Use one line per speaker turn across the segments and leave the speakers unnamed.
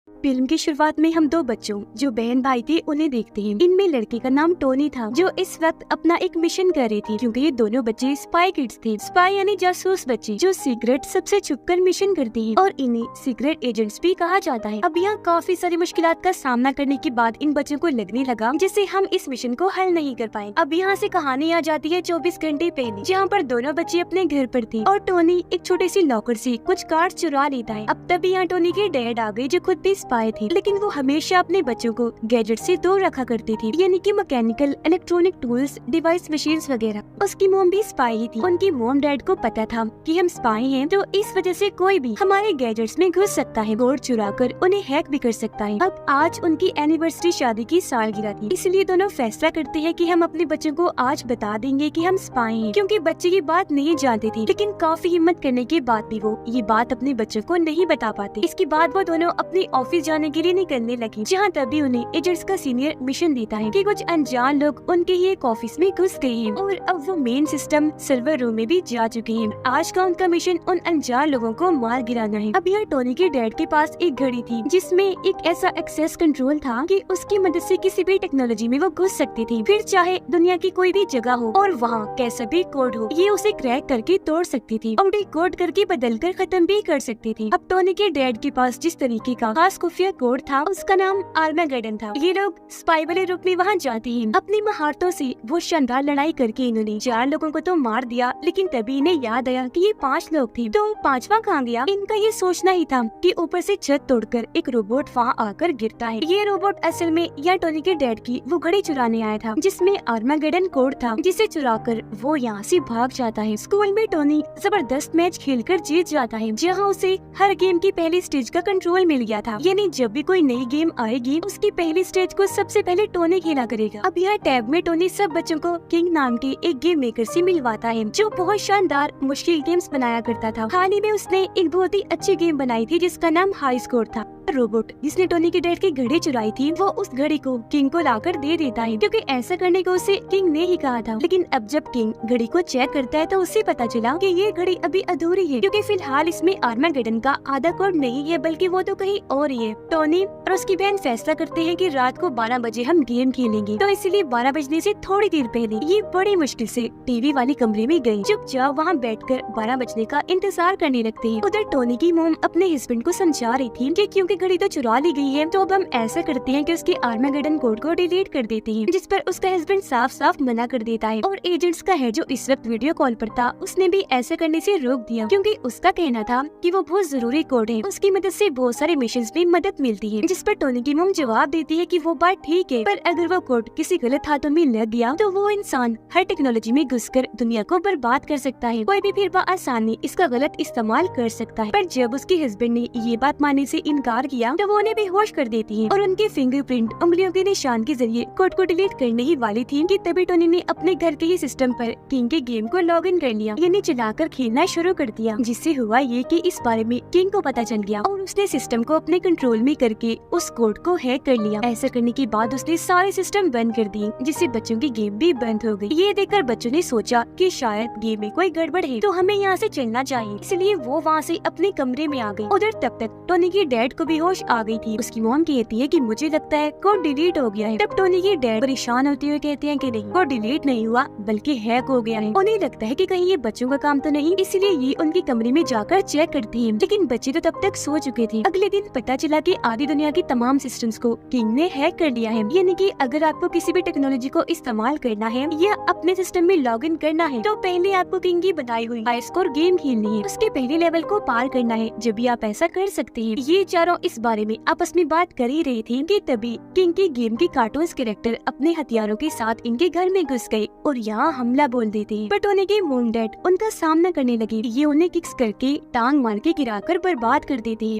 Film की शुरुआत में हम दो बच्चों जो बहन भाई थे उन्हें देखते हैं। इनमें लड़के का नाम टोनी था जो इस वक्त अपना एक मिशन कर रही थी, क्योंकि ये दोनों बच्चे स्पाई किड्स थे। स्पाई यानी जासूस बच्चे जो सीक्रेट सबसे छुपकर मिशन करते हैं और इन्हें सीक्रेट एजेंट्स भी कहा जाता है। अब यहाँ काफी सारी मुश्किलात का सामना करने के बाद इन बच्चों को लगने लगा जिससे हम इस मिशन को हल नहीं कर पाए। अब यहाँ से कहानी आ जाती है 24 घंटे पहले, जहाँ पर दोनों बच्चे अपने घर पर थे और टोनी एक छोटे सी लॉकर से कुछ कार्ड चुरा लेता है। अब तभी यहाँ टोनी के डैड आ गए जो खुद भी स्पाई थे, लेकिन वो हमेशा अपने बच्चों को गैजेट से दूर रखा करती थी, यानी कि mechanical electronic tools, device, machines वगैरह। उसकी मॉम भी स्पाई ही थी। उनकी मॉम डैड को पता था कि हम स्पाई हैं, तो इस वजह से कोई भी हमारे गैजेट्स में घुस सकता है, कोड चुरा कर उन्हें हैक भी कर सकता है। अब आज उनकी एनिवर्सरी शादी की सालगिरह थी, इसलिए दोनों फैसला करते हैं कि हम अपने बच्चों को आज बता देंगे कि हम स्पाई हैं, क्योंकि बच्चे ये बात नहीं जानते थे। लेकिन काफी हिम्मत करने के बाद भी वो ये बात अपने बच्चों को नहीं बता पाते। इसके बाद वो दोनों अपने ऑफिस जाने के लिए निकलने लगी, जहाँ तभी उन्हें एजेंट्स का सीनियर मिशन देता है कि कुछ अनजान लोग उनके ही एक ऑफिस में घुस गए हैं और अब वो मेन सिस्टम सर्वर रूम में भी जा चुके हैं। आज का उनका मिशन उन अनजान लोगों को मार गिराना है। अब यहाँ टोनी के डैड के पास एक घड़ी थी जिसमें एक ऐसा एक्सेस कंट्रोल था कि उसकी मदद से किसी भी टेक्नोलॉजी में वो घुस सकती थी, फिर चाहे दुनिया की कोई भी जगह हो और वहाँ कैसा भी कोड हो, ये उसे क्रैक करके तोड़ सकती थी और कोड करके बदल कर खत्म भी कर सकती थी। अब टोनी के डैड के पास जिस तरीके का खास खुफिया कोड था उसका नाम आर्मागेडन था। ये लोग स्पाई वाले रूप में वहाँ जाते हैं। अपनी महारतों से वो शानदार लड़ाई करके इन्होंने 4 लोगों को तो मार दिया, लेकिन तभी इन्हें याद आया कि ये 5 लोग थे, तो 5वां कहाँ गया। इनका ये सोचना ही था कि ऊपर से छत तोड़कर एक रोबोट वहाँ आकर गिरता है। ये रोबोट असल में या टोनी के डैड की वो घड़ी चुराने आया था जिसमें आर्मागेडन कोड था, जिसे चुराकर वो यहाँ से भाग जाता है। स्कूल में टोनी जबरदस्त मैच खेलकर जीत जाता है, जहाँ उसे हर गेम की पहली स्टेज का कंट्रोल मिल गया था, यानी जब भी कोई नई गेम आएगी उसकी पहली स्टेज को सबसे पहले टोनी खेला करेगा। अब यह टैब में टोनी सब बच्चों को किंग नाम के एक गेम मेकर से मिलवाता है जो बहुत शानदार मुश्किल गेम्स बनाया करता था। हाल ही में उसने एक बहुत ही अच्छी गेम बनाई थी जिसका नाम हाई स्कोर था। रोबोट जिसने टोनी के डैड की घड़ी चुराई थी वो उस घड़ी को किंग को लाकर दे देता है, क्योंकि ऐसा करने को उसे किंग ने ही कहा था। लेकिन अब जब किंग घड़ी को चेक करता है तो उसे पता चला कि ये घड़ी अभी अधूरी है, क्योंकि फिलहाल इसमें आर्मागेडन का आधा कोड नहीं है बल्कि वो तो कहीं और ही है। टोनी और उसकी बहन फैसला करते हैं कि रात को 12 बजे हम गेम खेलेंगे, तो इसलिए 12 बजने से थोड़ी देर पहले ये बड़ी मुश्किल से टीवी वाले कमरे में गयी। चुपचाप वहाँ बैठकर 12 बजने का इंतजार करने लगते हैं। उधर टोनी की मोम अपने हस्बैंड को समझा रही थी कि क्योंकि घड़ी तो चुरा ली गई है, तो अब हम ऐसा करते हैं कि उसके आर्मागेडन कोड को डिलीट कर देते हैं, जिस पर उसका हस्बैंड साफ साफ मना कर देता है। और एजेंट्स का हेड जो इस वक्त वीडियो कॉल पर था उसने भी ऐसा करने से रोक दिया, क्योंकि उसका कहना था कि वो बहुत जरूरी कोड है, उसकी मदद से बहुत सारे मिशंस में मदद मिलती है। जिस पर टोनी की मोम जवाब देती है कि वो बात ठीक है, पर अगर वो कोड किसी गलत हाथों में लग गया तो वो इंसान हर टेक्नोलॉजी में घुसकर दुनिया को बर्बाद कर सकता है। कोई भी फिर आसानी इसका गलत इस्तेमाल कर सकता है। पर जब उसके हस्बैंड ने ये बात मानने से इनकार किया तो वो उन्हें बेहोश कर देती है और उनके फिंगरप्रिंट उंगलियों के निशान के जरिए कोड को डिलीट करने ही वाली थी कि तभी टोनी ने अपने घर के ही सिस्टम पर किंग के गेम को लॉग इन कर लिया, यानी चलाकर खेलना शुरू कर दिया। जिससे हुआ ये कि इस बारे में किंग को पता चल गया और उसने सिस्टम को अपने कंट्रोल में करके उस कोड को हैक कर लिया। ऐसा करने के बाद उसने सारे सिस्टम बंद कर दिए, जिससे बच्चों की गेम भी बंद हो गई। ये देखकर बच्चों ने सोचा कि शायद गेम में कोई गड़बड़ है, तो हमें यहाँ से चलना चाहिए, इसलिए वो वहाँ से अपने कमरे में आ गई। उधर तब तक टोनी के डैड को भी होश आ गई थी। उसकी मॉम कहती है कि मुझे लगता है कोड डिलीट हो गया है। तब टोनी के डैड परेशान होते हुए कहते हैं कि नहीं, कोड डिलीट नहीं हुआ बल्कि हैक हो गया है। उन्हें लगता है कि कहीं ये बच्चों का काम तो नहीं, इसलिए ये उनके कमरे में जाकर चेक करती है। लेकिन बच्चे तो तब तक सो चुके थे। अगले दिन पता चला कि आधी दुनिया की तमाम सिस्टम्स को किंग ने हैक कर लिया है, यानी कि अगर आपको किसी भी टेक्नोलॉजी को इस्तेमाल करना है या अपने सिस्टम में लॉग इन करना है तो पहले आपको किंग की बनाई हुई हाई स्कोर गेम खेलनी है, उसके पहले लेवल को पार करना है, जब भी आप ऐसा कर सकते हैं। ये चारों इस बारे में आपस में बात कर ही रही थी कि तभी किंग की गेम के कार्टून्स कैरेक्टर अपने हथियारों के साथ इनके घर में घुस गए और यहाँ हमला बोल देते हैं। पर टोनी के मॉम डैड उनका सामना करने लगे। ये उन्हें किक्स करके टांग मार के गिराकर बर्बाद कर देते हैं।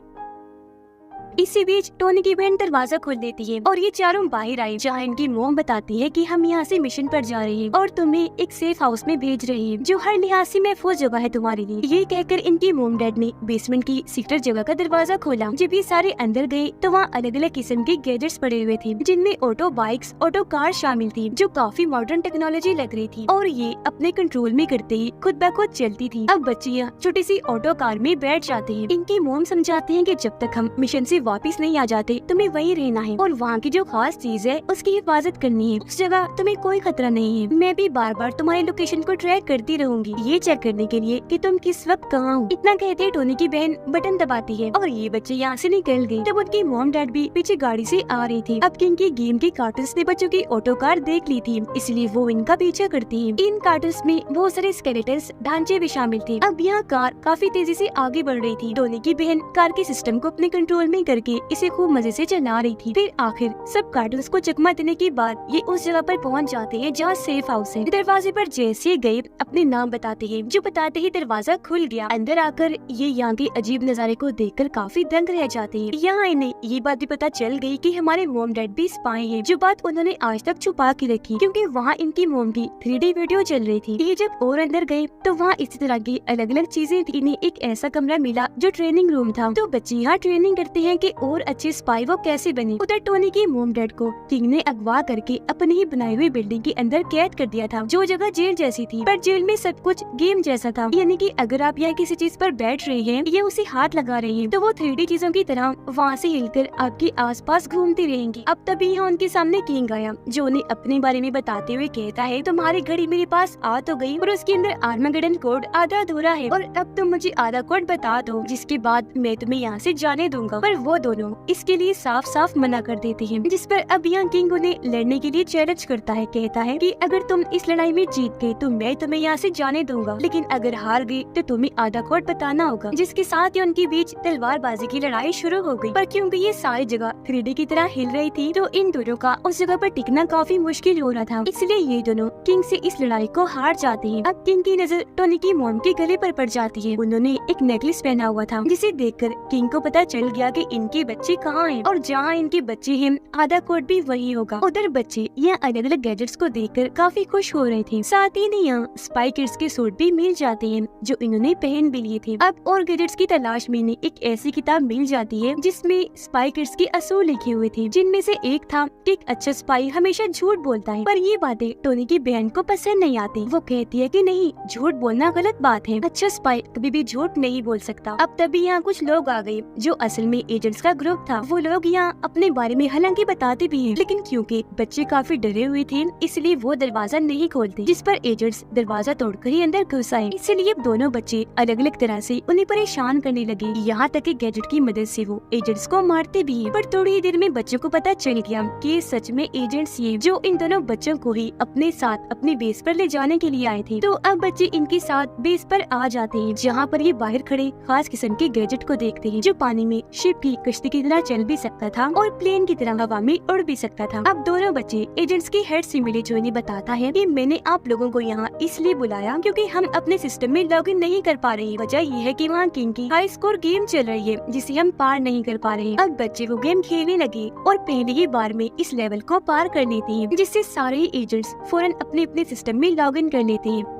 इसी बीच टोनी की बहन दरवाजा खोल देती है और ये चारों बाहर आई, जहाँ इनकी मोम बताती है कि हम यहाँ से मिशन पर जा रहे हैं और तुम्हें एक सेफ हाउस में भेज रहे हैं जो हर लिहाज से महफूज जगह है तुम्हारे लिए। ये कहकर इनकी मोम डैड ने बेसमेंट की सीक्रेट जगह का दरवाजा खोला। जब ये सारे अंदर गए तो वहाँ अलग अलग किस्म के गैजेट्स पड़े हुए थे, जिनमें ऑटो बाइक्स, ऑटो कार शामिल थी, जो काफी मॉडर्न टेक्नोलॉजी लग रही थी और ये अपने कंट्रोल में करते ही खुद ब खुद चलती थी। अब बच्चियाँ छोटी सी ऑटो कार में बैठ जाते हैं। इनकी मोम समझाते हैं कि जब तक हम मिशन से वापस नहीं आ जाते तुम्हें वहीं रहना है और वहाँ की जो खास चीज है उसकी हिफाजत करनी है। उस जगह तुम्हें कोई खतरा नहीं है। मैं भी बार बार तुम्हारी लोकेशन को ट्रैक करती रहूंगी, ये चेक करने के लिए कि तुम किस वक्त कहाँ हो। इतना कहते टोनी की बहन बटन दबाती है और ये बच्चे यहाँ से निकल गए। तब उनकी मॉम डैड भी पीछे गाड़ी से आ रही थी। अब किंग की गेम के कार्टून्स ने बच्चों की ऑटो कार देख ली थी, इसलिए वो इनका पीछा करती है। इन कार्टून्स में बहुत सारे स्केलेटन्स ढांचे भी शामिल थे। अब यहाँ कार काफी तेजी से आगे बढ़ रही थी। टोनी की बहन कार के सिस्टम को अपने कंट्रोल में करके इसे खूब मजे से चला रही थी। फिर आखिर सब कार्टून्स को चकमा देने के बाद ये उस जगह पर पहुँच जाते हैं जहाँ सेफ हाउस है। दरवाजे पर जैसे गए अपने नाम बताते हैं, जो बताते ही दरवाजा खुल गया। अंदर आकर ये यहाँ के अजीब नजारे को देखकर काफी दंग रह जाते हैं। यहाँ इन्हें ये बात भी पता चल गई कि हमारे मॉम डैड भी स्पाई हैं, जो बात उन्होंने आज तक छुपा के रखी, क्योंकि वहाँ इनकी मॉम की 3D वीडियो चल रही थी। ये जब और अंदर गए तो वहाँ इसी तरह की अलग अलग चीजें थी। इन्हें एक ऐसा कमरा मिला जो ट्रेनिंग रूम था, तो बच्चे यहाँ ट्रेनिंग करते हैं कि और अच्छे स्पाई वो कैसे बने। उधर टोनी की मॉम डैड को किंग ने अगवा करके अपनी ही बनाई हुई बिल्डिंग के अंदर कैद कर दिया था, जो जगह जेल जैसी थी, पर जेल में सब कुछ गेम जैसा था। यानी कि अगर आप यहाँ किसी चीज पर बैठ रहे हैं या उसे हाथ लगा रहे हैं तो वो 3D चीजों की तरह वहाँ से हिलकर आपके आसपास घूमती रहेंगी। अब तभी यहाँ उनके सामने किंग आया, जो उन्हें अपने बारे में बताते हुए कहता है तुम्हारी घड़ी मेरे पास आ तो गई और उसके अंदर आर्मागेडन कोड आधा अधूरा है और अब तुम मुझे आधा कोड बता दो, जिसके बाद मैं तुम्हें यहाँ से जाने दूंगा। पर वो दोनों इसके लिए साफ साफ मना कर देते हैं, जिस पर अब यहाँ किंग उन्हें लड़ने के लिए चैलेंज करता है। कहता है कि अगर तुम इस लड़ाई में जीत गए तो मैं तुम्हें यहाँ से जाने दूंगा, लेकिन अगर हार गए तो तुम्हें आधा कोड बताना होगा। जिसके साथ ही उनके बीच तलवारबाजी की लड़ाई शुरू हो गई। पर क्योंकि ये सारी जगह 3D की तरह हिल रही थी तो इन दोनों का उस जगह पर टिकना काफी मुश्किल हो रहा था, इसलिए ये दोनों किंग से इस लड़ाई को हार जाते हैं। अब किंग की नजर टोनी की मॉम के गले पर पड़ जाती है। उन्होंने एक नेकलेस पहना हुआ था, जिसे देखकर किंग को पता चल गया कि इनके बच्चे कहाँ हैं और जहाँ इनके बच्चे हैं आधा कोड भी वही होगा। उधर बच्चे यहाँ अलग अलग गैजेट्स को देखकर काफी खुश हो रहे थे। साथ ही यहाँ स्पाई किड्स के सूट भी मिल जाते हैं जो इन्होंने पहन भी लिए थे। अब और गैजेट्स की तलाश में इन्हें एक ऐसी किताब मिल जाती है जिसमें स्पाई किड्स के असूल लिखे हुए थे, जिनमें से एक था कि एक अच्छा स्पाई हमेशा झूठ बोलता है। पर ये बातें टोनी की बहन को पसंद नहीं आती। वो कहती है कि नहीं, झूठ बोलना गलत बात है, अच्छा स्पाई कभी भी झूठ नहीं बोल सकता। अब तभी यहाँ कुछ लोग आ गए जो असल में एजेंट्स का ग्रुप था। वो लोग यहाँ अपने बारे में हालांकि बताते भी हैं, लेकिन क्योंकि बच्चे काफी डरे हुए थे इसलिए वो दरवाजा नहीं खोलते, जिस पर एजेंट्स दरवाजा तोड़कर ही अंदर घुस आए। इसलिए दोनों बच्चे अलग अलग तरह से उन्हें परेशान करने लगे, यहाँ तक कि गैजेट की मदद से वो एजेंट्स को मारते भी हैं। पर थोड़ी ही देर में बच्चों को पता चल गया कि सच में एजेंट्स ये जो इन दोनों बच्चों को ही अपने साथ अपने बेस पर ले जाने के लिए आए थे। तो अब बच्चे इनके साथ बेस पर आ जाते हैं, जहाँ पर ये बाहर खड़े खास किस्म के गैजेट को देखते हैं, जो पानी में शिप की कश्ती की तरह चल भी सकता था और प्लेन की तरह हवा में उड़ भी सकता था। अब दोनों बच्चे एजेंट्स के हेड से मिले, जो इन्हें बताता है कि मैंने आप लोगों को यहाँ इसलिए बुलाया क्योंकि हम अपने सिस्टम में लॉगिन नहीं कर पा रहे। वजह ये है कि वहाँ किंग की हाई स्कोर गेम चल रही है जिसे हम पार नहीं कर पा रहे। अब बच्चे वो गेम खेलने लगे और पहले ही बार में इस लेवल को पार कर लेते हैं, जिससे सारे एजेंट्स फौरन अपने अपने सिस्टम में लॉगिन कर लेते हैं।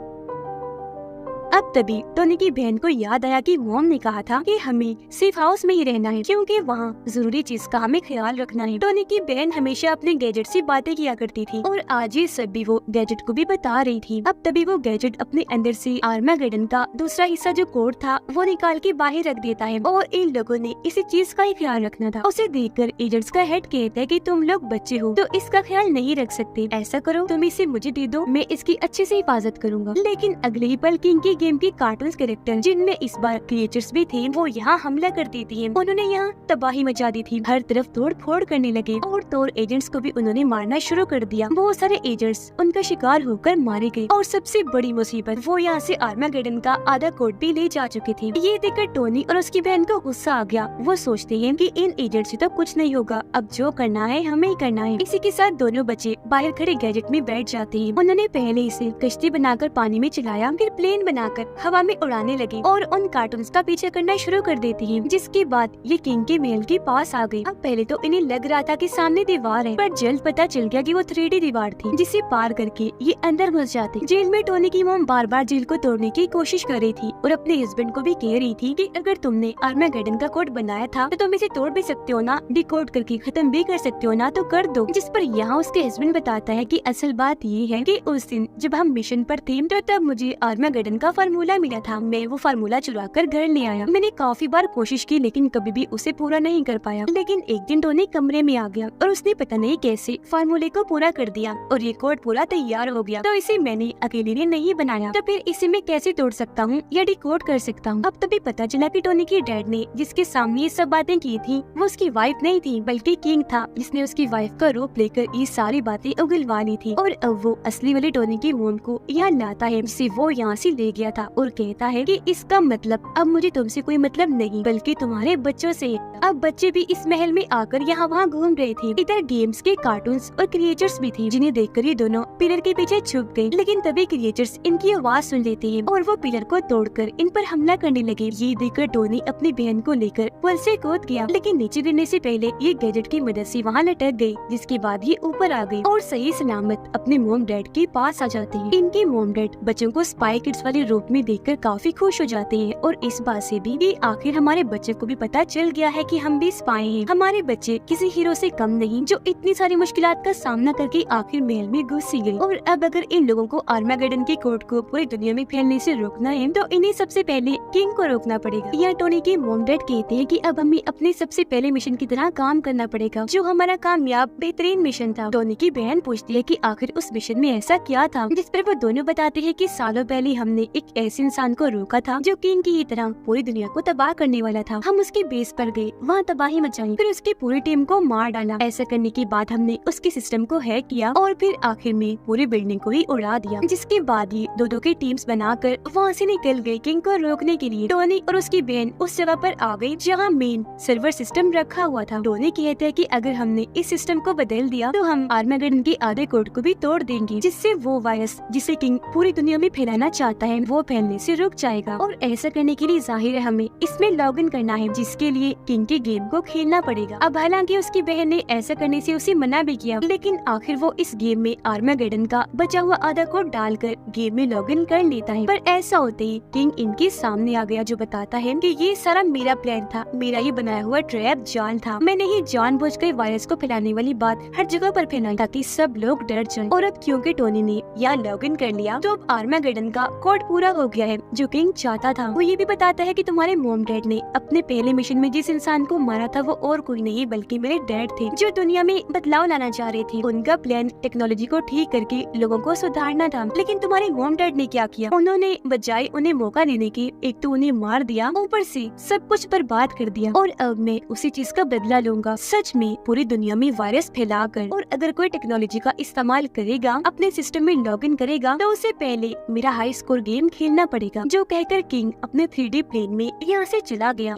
अब तभी टोनी की बहन को याद आया कि मॉम ने कहा था कि हमें सेफ हाउस में ही रहना है क्योंकि वहाँ जरूरी चीज का हमें ख्याल रखना है। टोनी की बहन हमेशा अपने गैजेट से बातें किया करती थी और आज ये सब भी वो गैजेट को भी बता रही थी। अब तभी वो गैजेट अपने अंदर से आर्मागेडन का दूसरा हिस्सा जो कोड था वो निकाल के बाहर रख देता है और इन लोगों ने इसी चीज का ही ख्याल रखना था। उसे देखकर एजेंट्स का हेड कहता है कि तुम लोग बच्चे हो तो इसका ख्याल नहीं रख सकते, ऐसा करो तुम इसे मुझे दे दो, मैं इसकी अच्छे से हिफाजत करूंगा। लेकिन अगले ही पल किंग की गेम की कार्टून कैरेक्टर जिनमें इस बार क्रिएचर्स भी थे वो यहाँ हमला कर देती है। उन्होंने यहाँ तबाही मचा दी थी, हर तरफ तोड़ फोड़ करने लगे और तोड़ एजेंट्स को भी उन्होंने मारना शुरू कर दिया। बहुत सारे एजेंट्स उनका शिकार होकर मारे गए और सबसे बड़ी मुसीबत वो यहाँ से आर्मागेडन का आधा कोड भी ले जा चुके थे। ये देखकर टोनी और उसकी बहन को गुस्सा आ गया। वो सोचते हैं कि इन एजेंट्स से तो कुछ नहीं होगा, अब जो करना है हमें ही करना है। इसी के साथ दोनों बच्चे बाहर खड़े गैजेट में बैठ जाते हैं। उन्होंने पहले इसे कश्ती बनाकर पानी में चलाया, फिर प्लेन बनाकर हवा में उड़ाने लगे और उन कार्टून्स का पीछा करना शुरू कर देती हैं। जिसके बाद ये किंग के महल के पास आ गई। अब पहले तो इन्हें लग रहा था कि सामने दीवार है, पर जल्द पता चल गया कि वो 3D दीवार थी जिसे पार करके ये अंदर घुस जाते। जेल में टोनी की मॉम बार बार जेल को तोड़ने की कोशिश कर रही थी और अपने हस्बैंड को भी कह रही थी कि अगर तुमने आर्मागेडन का कोड बनाया था तो तुम इसे तोड़ भी सकते हो ना, डिकोड करके खत्म भी कर सकते हो ना, तो कर दो। जिस पर यहाँ उसके हस्बैंड बताता है कि असल बात ये है कि उस दिन जब हम मिशन पर थे तो तब मुझे आर्मागेडन का फार्मूला मिला था, मैं वो फार्मूला चुरा कर घर ले आया। मैंने काफी बार कोशिश की लेकिन कभी भी उसे पूरा नहीं कर पाया। लेकिन एक दिन टोनी कमरे में आ गया और उसने पता नहीं कैसे फार्मूले को पूरा कर दिया और ये कोड पूरा तैयार हो गया। तो इसे मैंने अकेले ने नहीं बनाया, तो फिर इसे मैं कैसे तोड़ सकता हूँ या डिकोड कर सकता हूँ। अब तभी पता चला कि टोनी के डैड ने जिसके सामने ये सब बातें की थी वो उसकी वाइफ नहीं थी बल्कि किंग था, जिसने उसकी वाइफ का रूप लेकर ये सारी बातें उगलवा ली थी। और अब वो असली वाले टोनी की मोम को यहाँ लाता है जिसे वो यहाँ से ले गया था और कहता है कि इसका मतलब अब मुझे तुमसे कोई मतलब नहीं बल्कि तुम्हारे बच्चों से। अब बच्चे भी इस महल में आकर यहाँ वहाँ घूम रहे थे। इधर गेम्स के कार्टून्स और क्रिएचर्स भी थे जिन्हें देखकर ये दोनों पिलर के पीछे छुप गए। लेकिन तभी क्रिएचर्स इनकी आवाज सुन लेते हैं और वो पिलर को तोड़कर इन पर हमला करने लगे। ये देखकर टोनी अपनी बहन को लेकर पुल से कूद गया, लेकिन नीचे गिरने से पहले ये गैजेट की मदद से वहाँ लटक गई, जिसके बाद ये ऊपर आ गई और सही सलामत अपने मोम डैड के पास आ जाते हैं। इनके मोम डैड बच्चों को स्पाई किड्स वाले रूप में देखकर काफी खुश हो जाते हैं और इस बात से भी कि आखिर हमारे बच्चे को भी पता चल गया है कि हम भी स्पाई हैं। हमारे बच्चे किसी हीरो से कम नहीं जो इतनी सारी मुश्किलात का सामना करके आखिर महल में घुस ही गए। और अब अगर इन लोगों को आर्मागेडन के कोड को पूरी दुनिया में फैलने से रोकना है तो इन्हें सबसे पहले किंग को रोकना पड़ेगा। यह टोनी के मोम डैड कहते हैं कि अब हमें अपने सबसे पहले मिशन की तरह काम करना पड़ेगा, जो हमारा कामयाब बेहतरीन मिशन था। टोनी की बहन पूछती है कि आखिर उस मिशन में ऐसा क्या था, जिस पर वो दोनों बताते हैं कि सालों पहले हमने एक ऐसे इंसान को रोका था जो किंग की तरह पूरी दुनिया को तबाह करने वाला था। हम उसके बेस पर गए, वहाँ तबाही मचाई, फिर उसकी पूरी टीम को मार डाला। ऐसा करने के बाद हमने उसके सिस्टम को हैक किया और फिर आखिर में पूरी बिल्डिंग को ही उड़ा दिया, जिसके बाद ये दो की टीम्स बनाकर वहाँ से निकल गए किंग को रोकने के लिए। टोनी और उसकी बहन उस जगह पर आ गई जहाँ मेन सर्वर सिस्टम रखा हुआ था। टोनी कहता है कि अगर हमने इस सिस्टम को बदल दिया तो हम आर्मागेडन के आधे कोड को भी तोड़ देंगे, जिससे वो वायरस जिसे किंग पूरी दुनिया में फैलाना चाहता है वो फैलने से रुक जाएगा। और ऐसा करने के लिए जाहिर है हमें इसमें लॉग इन करना है, जिसके लिए किंग के गेम को खेलना पड़ेगा। अब हालांकि उसकी बहन ने ऐसा करने से उसे मना भी किया, लेकिन आखिर वो इस गेम में आर्मागेडन का बचा हुआ आधा कोड डालकर गेम में लॉग इन कर लेता है। पर ऐसा होते ही किंग इनके सामने आ गया, जो बताता है कि ये सारा मेरा प्लान था, मेरा ये बनाया हुआ ट्रैप जाल था। मैंने ही जानबूझकर वायरस को फैलाने वाली बात हर जगह पर फैलाई ताकि सब लोग डर जाएं। और अब क्योंकि टोनी ने यहाँ लॉग इन कर लिया तो अब आर्मागेडन का कोड पूरा हो गया है जो किंग चाहता था। वो ये भी बताता है कि तुम्हारे मोम डैड ने अपने पहले मिशन में जिस इंसान को मारा था वो और कोई नहीं बल्कि मेरे डैड थे, जो दुनिया में बदलाव लाना चाह रहे थे। उनका प्लान टेक्नोलॉजी को ठीक करके लोगों को सुधारना था। लेकिन तुम्हारे मोम डैड ने क्या किया, उन्होंने बजाय उन्हें मौका देने के एक तो उन्हें मार दिया, ऊपर से सब कुछ बर्बाद कर दिया। और अब मैं उसी चीज का बदला लूंगा, सच में पूरी दुनिया में वायरस फैलाकर। और अगर कोई टेक्नोलॉजी का इस्तेमाल करेगा, अपने सिस्टम में लॉग इन करेगा, तो उससे पहले मेरा हाई स्कोर गेम खेलना पड़ेगा। जो कहकर किंग अपने 3D प्लेन में यहाँ से चला गया।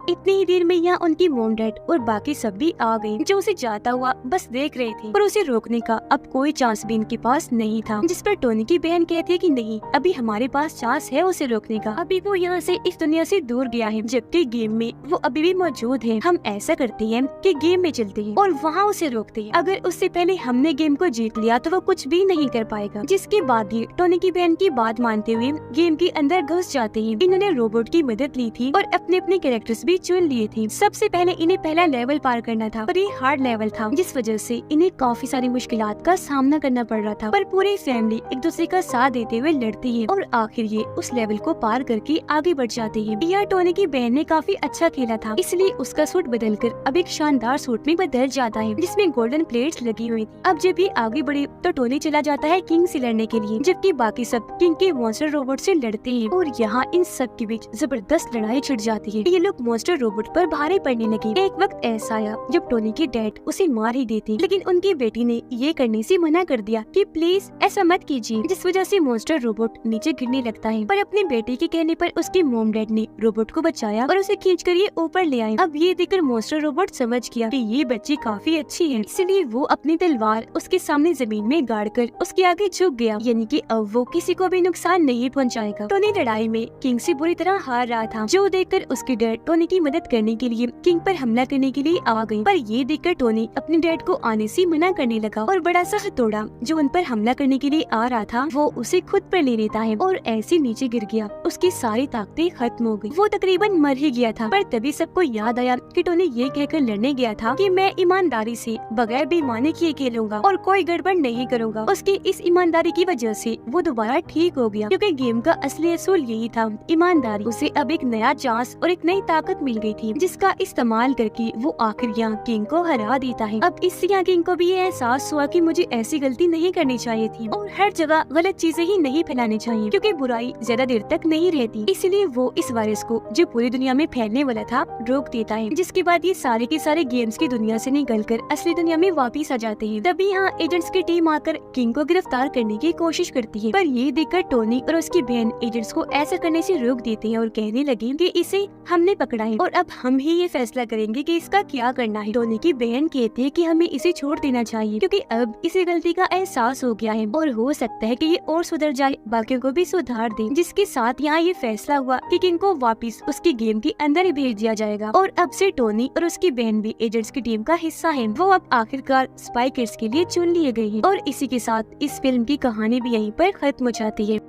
इतनी ही देर में यहाँ उनकी मोम डैड और बाकी सब भी आ गए, जो उसे जाता हुआ बस देख रहे थे, पर उसे रोकने का अब कोई चांस भी इनके पास नहीं था। जिस पर टोनी की बहन कहती है कि नहीं, अभी हमारे पास चांस है उसे रोकने का। अभी वो यहाँ से इस दुनिया से दूर गया है, जबकि गेम में वो अभी भी मौजूद है। हम ऐसा करते हैं कि गेम में चलते हैं और वहाँ उसे रोकते हैं। अगर उससे पहले हमने गेम को जीत लिया तो वो कुछ भी नहीं कर पाएगा। जिसके बाद ये टोनी की बहन की बात मानते हुए गेम के अंदर घुस जाते हैं। इन्होंने रोबोट की मदद ली थी और अपने अपने कैरेक्टर्स भी चुन लिए थे। सबसे पहले इन्हें पहला लेवल पार करना था, पर ये हार्ड लेवल था, जिस वजह से इन्हें काफी सारी मुश्किलात का सामना करना पड़ रहा था। पर पूरी फैमिली एक दूसरे का साथ देते हुए लड़ती है और आखिर ये उस लेवल को पार करके आगे बढ़ जाते हैं। यह टोनी की बहन ने काफी अच्छा खेला था, इसलिए उसका सूट बदलकर अब एक शानदार सूट में बदल जाता है, जिसमें गोल्डन प्लेट्स लगी हुई थी। अब जब ये आगे बढ़े तो टोनी चला जाता है किंग से लड़ने के लिए, जबकि बाकी सब किंग के मॉन्स्टर रोबोट से लड़ते हैं। और यहाँ इन सब के बीच जबरदस्त लड़ाई छिड़ जाती है। ये लोग मॉन्स्टर रोबोट पर भारी पड़ने लगे। एक वक्त ऐसा आया जब टोनी के डैड उसे मार ही देते, लेकिन उनकी बेटी ने ये करने से मना कर दिया कि प्लीज ऐसा मत कीजिए, जिस वजह से मॉन्स्टर रोबोट नीचे गिरने लगता है। पर अपने बेटे के कहने पर उसके मोम डैड ने रोबोट को बचाया और उसे खींचकर ये ऊपर ले आए। अब ये देखकर मॉन्स्टर रोबोट समझ गया कि ये बच्ची काफी अच्छी है, इसलिए वो अपनी तलवार उसके सामने जमीन में गाड़कर उसके आगे झुक गया, यानी कि अब वो किसी को भी नुकसान नहीं पहुंचाएगा। टोनी लड़ाई में किंग से बुरी तरह हार रहा था, जो देखकर उसके डैड टोनी की मदद करने के लिए किंग पर हमला करने के लिए आ गयी। पर ये देखकर टोनी अपने डैड को आने से मना करने लगा और बड़ा सा हथौड़ा जो उन पर हमला करने के लिए आ रहा था वो उसे खुद पर ले लेता है और ऐसे नीचे गिर गया। उसकी सारी ताकतें खत्म हो गई। वो तकरीबन मर ही गया था। पर तभी सबको याद आया कि टोनी ये कहकर लड़ने गया था कि मैं ईमानदारी से बगैर बेईमानी किए खेलूंगा और कोई गड़बड़ नहीं करूंगा। उसकी इस ईमानदारी की वजह से वो दोबारा ठीक हो गया, क्योंकि गेम का असली असूल यही था, ईमानदारी। उसे अब एक नया चांस और एक नई ताकत मिल गई थी, जिसका इस्तेमाल करके वो आखिर यहाँ किंग को हरा देता है। अब इससे यहाँ किंग को भी ये एहसास हुआ कि मुझे ऐसी गलती नहीं करनी चाहिए थी और हर जगह गलत चीजें ही नहीं फैलानी चाहिए, क्योंकि बुराई ज्यादा देर तक नहीं रहती। इसलिए वो इस वायरस को जो पूरी दुनिया में फैलने वाला था रोक देता है, जिसके बाद ये सारे के सारे गेम्स की दुनिया से निकलकर असली दुनिया में वापिस आ जाते हैं। तभी यहाँ एजेंट्स की टीम आकर किंग को गिरफ्तार करने की कोशिश करती है, पर ये देखकर टोनी और उसकी बहन एजेंट्स को ऐसा करने से रोक देते हैं और कहने लगे कि इसे हमने पकड़ा है और अब हम ही ये फैसला करेंगे कि इसका क्या करना है। टोनी की बहन कहती है कि हमें इसे छोड़ देना चाहिए, क्योंकि अब इसे गलती का एहसास हो गया है और हो सकता है कि ये और सुधर जाए, बाकियों को भी सुधार दे। जिसके साथ यहाँ ये फैसला हुआ कि किंग को वापस उसके गेम के अंदर ही भेज दिया जाएगा और अब से टोनी और उसकी बहन भी एजेंट्स की टीम का हिस्सा है। वो अब आखिरकार स्पाई किड्स के लिए चुन लिए गए हैं और इसी के साथ इस फिल्म की कहानी भी यहीं पर खत्म हो जाती है।